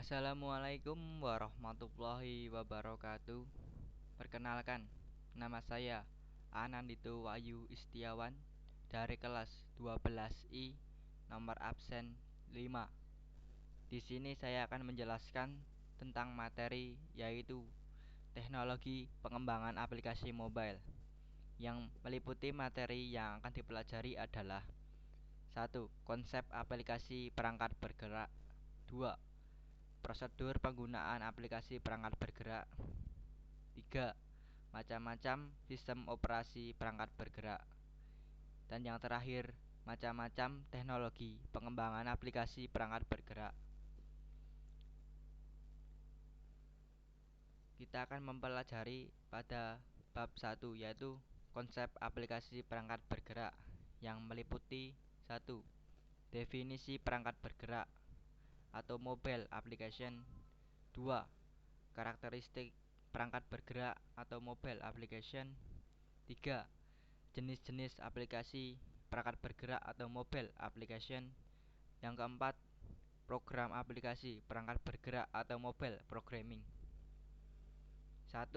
Assalamualaikum warahmatullahi wabarakatuh. Perkenalkan, nama saya Anandito Wahyu Istiawan dari kelas 12I, nomor absen 5. Di sini saya akan menjelaskan tentang materi yaitu teknologi pengembangan aplikasi mobile. Yang meliputi materi yang akan dipelajari adalah 1. Konsep aplikasi perangkat bergerak. 2. Prosedur penggunaan aplikasi perangkat bergerak. 3. Macam-macam sistem operasi perangkat bergerak. Dan yang terakhir, macam-macam teknologi pengembangan aplikasi perangkat bergerak. Kita akan mempelajari pada bab 1 yaitu konsep aplikasi perangkat bergerak yang meliputi 1. Definisi perangkat bergerak atau mobile application. 2. Karakteristik perangkat bergerak atau mobile application. 3. Jenis-jenis aplikasi perangkat bergerak atau mobile application. Yang keempat, program aplikasi perangkat bergerak atau mobile programming. 1.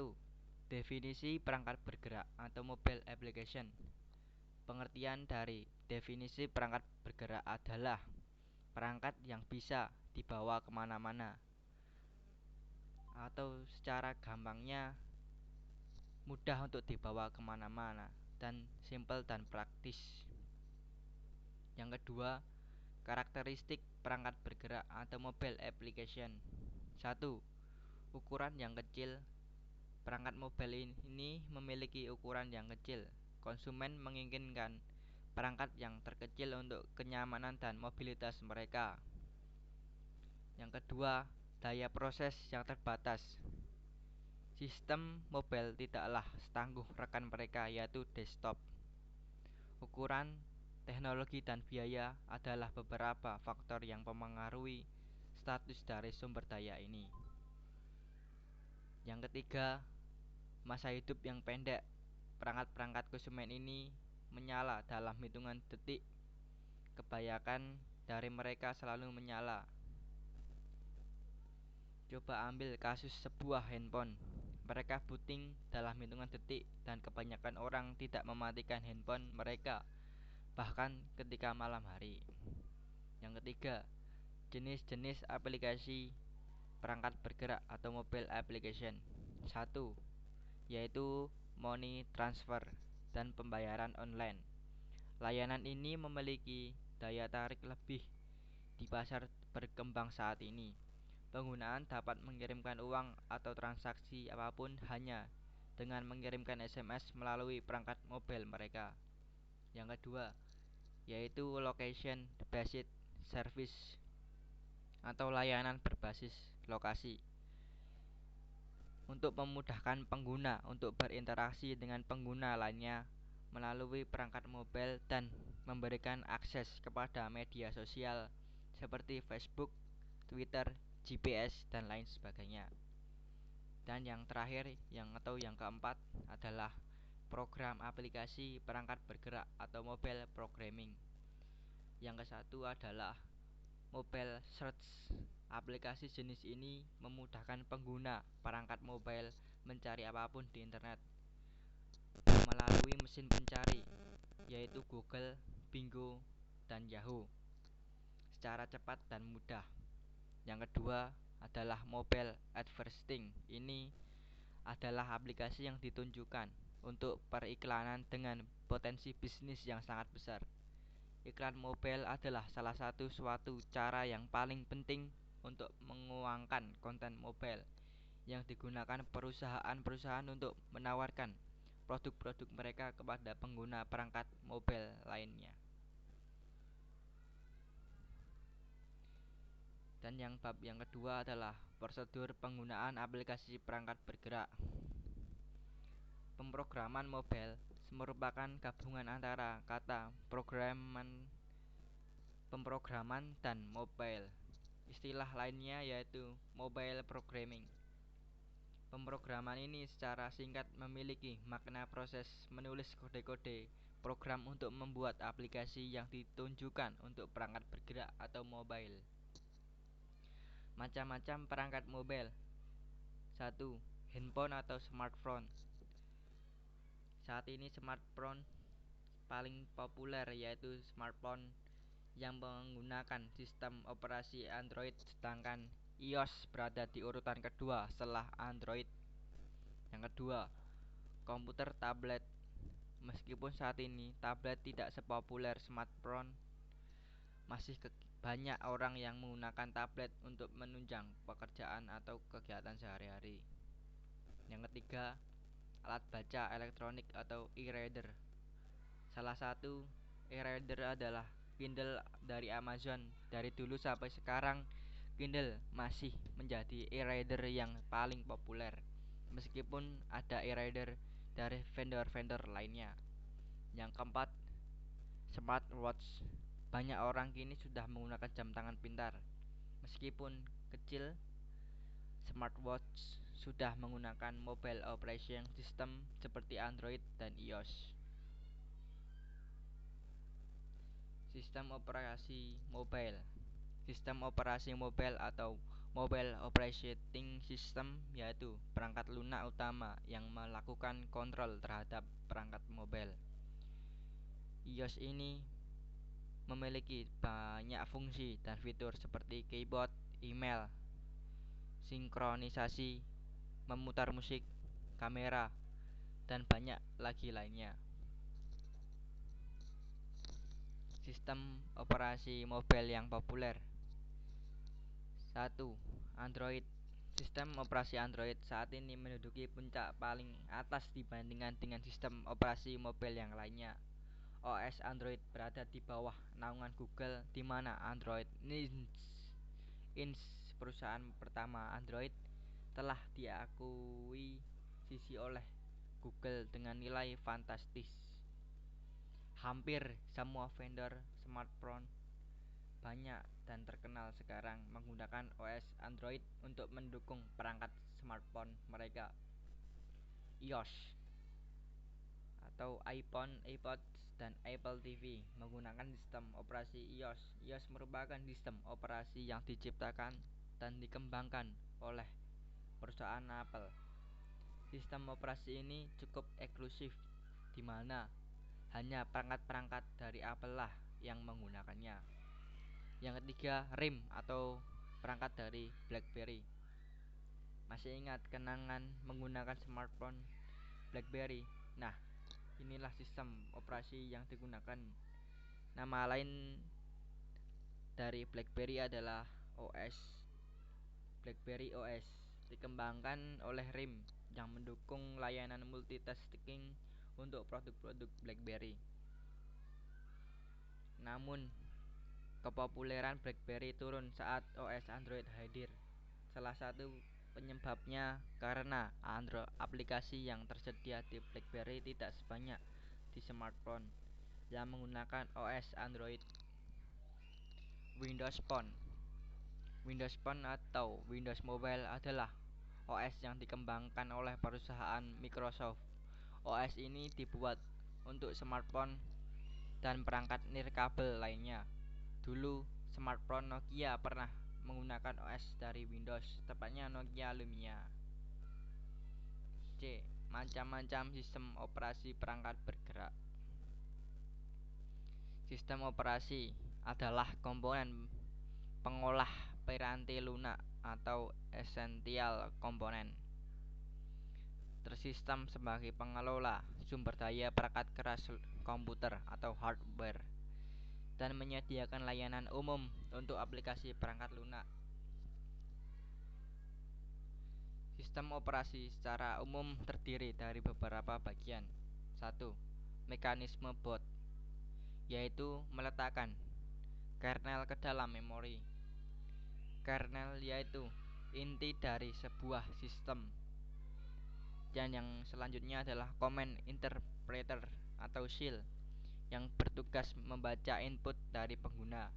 Definisi perangkat bergerak atau mobile application. Pengertian dari definisi perangkat bergerak adalah perangkat yang bisa dibawa kemana-mana, atau secara gampangnya mudah untuk dibawa kemana-mana dan simple dan praktis. Yang kedua, karakteristik perangkat bergerak atau mobile application. 1. Ukuran yang kecil. Perangkat mobile ini memiliki ukuran yang kecil. Konsumen menginginkan perangkat yang terkecil untuk kenyamanan dan mobilitas mereka. Yang kedua, daya proses yang terbatas. Sistem mobile tidaklah setangguh rekan mereka yaitu desktop. Ukuran, teknologi, dan biaya adalah beberapa faktor yang mempengaruhi status dari sumber daya ini. Yang ketiga, masa hidup yang pendek. Perangkat-perangkat konsumen ini menyala dalam hitungan detik. Kebanyakan dari mereka selalu menyala. Coba ambil kasus sebuah handphone. Mereka booting dalam hitungan detik dan kebanyakan orang tidak mematikan handphone mereka bahkan ketika malam hari. Yang ketiga, jenis-jenis aplikasi perangkat bergerak atau mobile application. 1. Yaitu money transfer dan pembayaran online. Layanan ini memiliki daya tarik lebih di pasar berkembang saat ini. Penggunaan dapat mengirimkan uang atau transaksi apapun hanya dengan mengirimkan SMS melalui perangkat mobile mereka. Yang kedua, yaitu location based service atau layanan berbasis lokasi. Untuk memudahkan pengguna untuk berinteraksi dengan pengguna lainnya melalui perangkat mobile dan memberikan akses kepada media sosial seperti Facebook, Twitter, GPS, dan lain sebagainya. Dan yang terakhir, yang keempat adalah program aplikasi perangkat bergerak atau mobile programming. Yang kesatu adalah mobile search. Aplikasi jenis ini memudahkan pengguna perangkat mobile mencari apapun di internet melalui mesin pencari yaitu Google, Bingo, dan Yahoo secara cepat dan mudah. Yang kedua adalah mobile advertising. Ini adalah aplikasi yang ditunjukkan untuk periklanan dengan potensi bisnis yang sangat besar. Iklan mobile adalah salah satu suatu cara yang paling penting untuk menguangkan konten mobile yang digunakan perusahaan-perusahaan untuk menawarkan produk-produk mereka kepada pengguna perangkat mobile lainnya. Dan bab yang kedua adalah prosedur penggunaan aplikasi perangkat bergerak. Pemrograman mobile merupakan gabungan antara kata pemrograman dan mobile. Istilah lainnya yaitu mobile programming. Pemrograman ini secara singkat memiliki makna proses menulis kode-kode program untuk membuat aplikasi yang ditunjukkan untuk perangkat bergerak atau mobile. Macam-macam perangkat mobile. 1. Handphone atau smartphone. Saat ini smartphone paling populer yaitu smartphone yang menggunakan sistem operasi Android, sedangkan iOS berada di urutan kedua setelah Android. Yang kedua, komputer tablet. Meskipun saat ini tablet tidak sepopuler smartphone, masih banyak orang yang menggunakan tablet untuk menunjang pekerjaan atau kegiatan sehari-hari. Yang ketiga, alat baca elektronik atau e-reader. Salah satu e-reader adalah Kindle dari Amazon. Dari dulu sampai sekarang, Kindle masih menjadi e-reader yang paling populer, meskipun ada e-reader dari vendor-vendor lainnya. Yang keempat, smartwatch. Banyak orang kini sudah menggunakan jam tangan pintar. Meskipun kecil, smartwatch sudah menggunakan mobile operation system seperti Android dan iOS. Sistem operasi mobile. Sistem operasi mobile atau mobile operating system yaitu perangkat lunak utama yang melakukan kontrol terhadap perangkat mobile. iOS ini memiliki banyak fungsi dan fitur seperti keyboard, email, sinkronisasi, memutar musik, kamera, dan banyak lagi lainnya. Sistem operasi mobile yang populer. 1. Android. Sistem operasi Android saat ini menduduki puncak paling atas dibandingkan dengan sistem operasi mobile yang lainnya. OS Android berada di bawah naungan Google, di mana Android Inc. perusahaan pertama Android telah diakui sisi oleh Google dengan nilai fantastis. Hampir semua vendor smartphone banyak dan terkenal sekarang menggunakan OS Android untuk mendukung perangkat smartphone mereka. iOS atau iPhone, iPod, dan Apple TV menggunakan sistem operasi iOS. iOS merupakan sistem operasi yang diciptakan dan dikembangkan oleh perusahaan Apple. Sistem operasi ini cukup eksklusif, di mana hanya perangkat-perangkat dari Apple lah yang menggunakannya. Yang ketiga, RIM atau perangkat dari BlackBerry. Masih ingat kenangan menggunakan smartphone BlackBerry? Nah, inilah sistem operasi yang digunakan. Nama lain dari BlackBerry adalah OS BlackBerry OS, dikembangkan oleh RIM yang mendukung layanan multitasking untuk produk-produk BlackBerry. Namun, kepopuleran BlackBerry turun saat OS Android hadir. Salah satu penyebabnya karena aplikasi yang tersedia di BlackBerry tidak sebanyak di smartphone yang menggunakan OS Android. Windows Phone. Windows Phone atau Windows Mobile adalah OS yang dikembangkan oleh perusahaan Microsoft. OS ini dibuat untuk smartphone dan perangkat nirkabel lainnya. Dulu, smartphone Nokia pernah menggunakan OS dari Windows, tepatnya Nokia Lumia. C. Macam-macam sistem operasi perangkat bergerak. Sistem operasi adalah komponen pengolah piranti lunak atau essential component. Tersistem sebagai pengelola sumber daya perangkat keras komputer atau hardware dan menyediakan layanan umum untuk aplikasi perangkat lunak. Sistem operasi secara umum terdiri dari beberapa bagian. 1. Mekanisme boot, yaitu meletakkan kernel ke dalam memori. Kernel yaitu inti dari sebuah sistem. Dan yang selanjutnya adalah Command Interpreter atau SIL yang bertugas membaca input dari pengguna.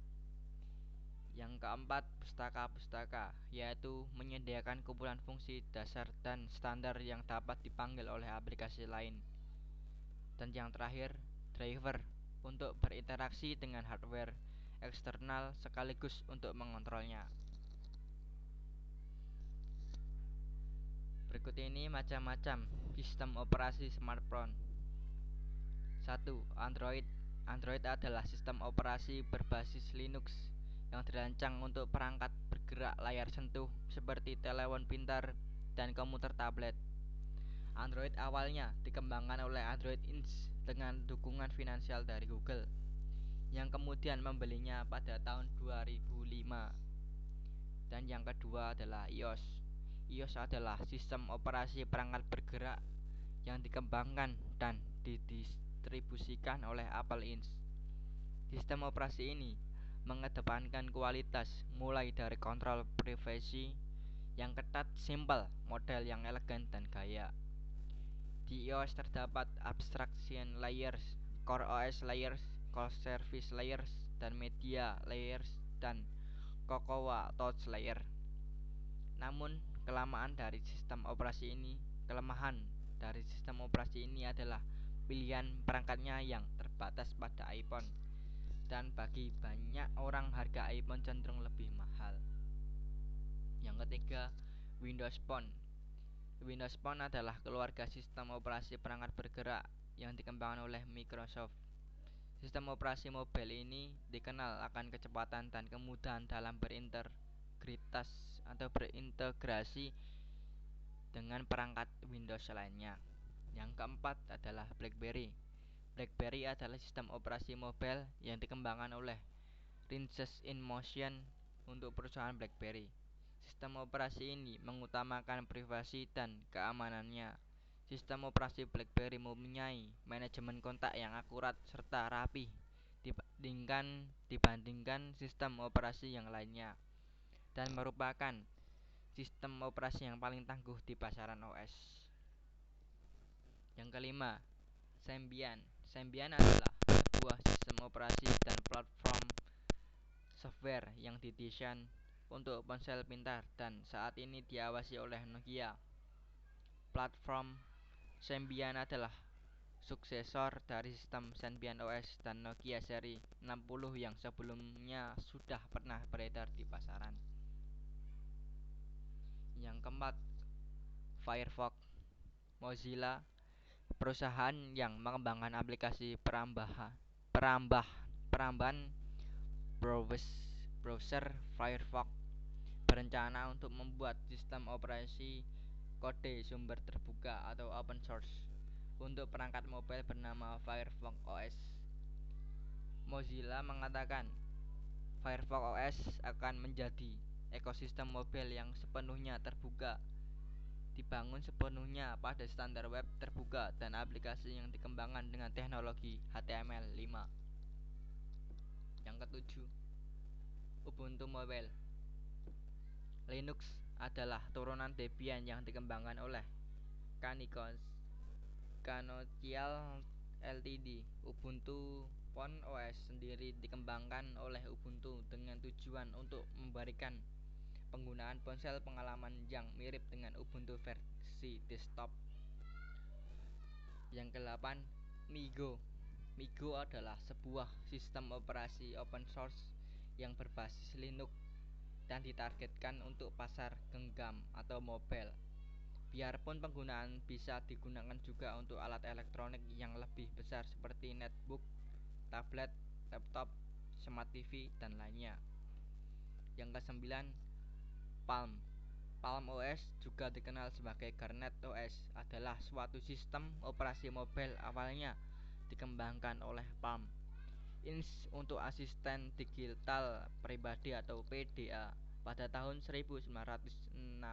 Yang keempat, pustaka-pustaka, yaitu menyediakan kumpulan fungsi dasar dan standar yang dapat dipanggil oleh aplikasi lain. Dan yang terakhir, driver, untuk berinteraksi dengan hardware eksternal sekaligus untuk mengontrolnya. Berikut ini macam-macam sistem operasi smartphone. 1. Android. Android adalah sistem operasi berbasis Linux yang dirancang untuk perangkat bergerak layar sentuh seperti telepon pintar dan komputer tablet. Android awalnya dikembangkan oleh Android Inc. dengan dukungan finansial dari Google, yang kemudian membelinya pada tahun 2005. Dan yang kedua adalah iOS. iOS adalah sistem operasi perangkat bergerak yang dikembangkan dan didistribusikan oleh Apple Inc. Sistem operasi ini mengedepankan kualitas mulai dari kontrol privasi yang ketat, simpel, model yang elegan dan gaya. Di iOS terdapat abstraction layers, core OS layers, core service layers, dan media layers dan Cocoa Touch layer. Namun, kelemahan dari sistem operasi ini adalah pilihan perangkatnya yang terbatas pada iPhone, dan bagi banyak orang harga iPhone cenderung lebih mahal. Yang ketiga, Windows Phone. Windows Phone adalah keluarga sistem operasi perangkat bergerak yang dikembangkan oleh Microsoft. Sistem operasi mobile ini dikenal akan kecepatan dan kemudahan dalam berintegrasi dengan perangkat Windows lainnya. Yang keempat adalah BlackBerry. BlackBerry adalah sistem operasi mobile yang dikembangkan oleh Princess in Motion untuk perusahaan BlackBerry. Sistem operasi ini mengutamakan privasi dan keamanannya. Sistem operasi BlackBerry mempunyai manajemen kontak yang akurat serta rapi dibandingkan sistem operasi yang lainnya, dan merupakan sistem operasi yang paling tangguh di pasaran OS. Yang kelima, Symbian. Symbian adalah sebuah sistem operasi dan platform software yang didesain untuk ponsel pintar dan saat ini diawasi oleh Nokia. Platform Symbian adalah suksesor dari sistem Symbian OS dan Nokia seri 60 yang sebelumnya sudah pernah beredar di pasaran. Yang keempat, Firefox. Mozilla, perusahaan yang mengembangkan aplikasi perambahan browser Firefox, berencana untuk membuat sistem operasi kode sumber terbuka atau open source untuk perangkat mobile bernama Firefox OS. Mozilla mengatakan Firefox OS akan menjadi ekosistem mobile yang sepenuhnya terbuka, dibangun sepenuhnya pada standar web terbuka dan aplikasi yang dikembangkan dengan teknologi HTML5. Yang ketujuh, Ubuntu Mobile. Linux adalah turunan Debian yang dikembangkan oleh Canonical Ltd. Ubuntu Phone OS sendiri dikembangkan oleh Ubuntu dengan tujuan untuk memberikan penggunaan ponsel pengalaman yang mirip dengan Ubuntu versi desktop. Yang ke-8, MeeGo. MeeGo adalah sebuah sistem operasi open source yang berbasis Linux dan ditargetkan untuk pasar genggam atau mobile. Biarpun penggunaan bisa digunakan juga untuk alat elektronik yang lebih besar seperti netbook, tablet, laptop, smart TV, dan lainnya. Yang ke-9, Palm. Palm OS, juga dikenal sebagai Garnet OS, adalah suatu sistem operasi mobile awalnya dikembangkan oleh Palm Inc. untuk asisten digital pribadi atau PDA pada tahun 1996.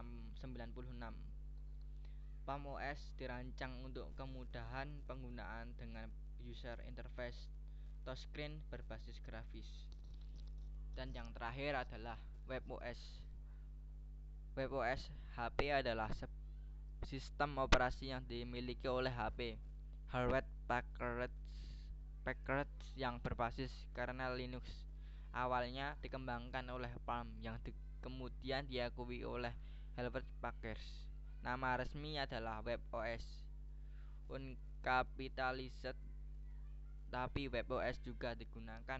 Palm OS dirancang untuk kemudahan penggunaan dengan user interface touchscreen berbasis grafis. Dan yang terakhir adalah WebOS. WebOS HP adalah sistem operasi yang dimiliki oleh HP Hewlett Packard yang berbasis kernel Linux. Awalnya dikembangkan oleh Palm yang kemudian diakui oleh Hewlett Packard. Nama resmi adalah WebOS Uncapitalized, tapi WebOS juga digunakan.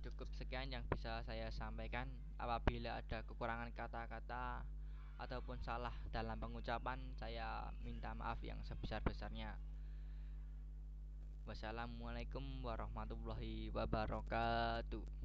Cukup sekian yang bisa saya sampaikan. Apabila ada kekurangan kata-kata ataupun salah dalam pengucapan, saya minta maaf yang sebesar-besarnya. Wassalamualaikum warahmatullahi wabarakatuh.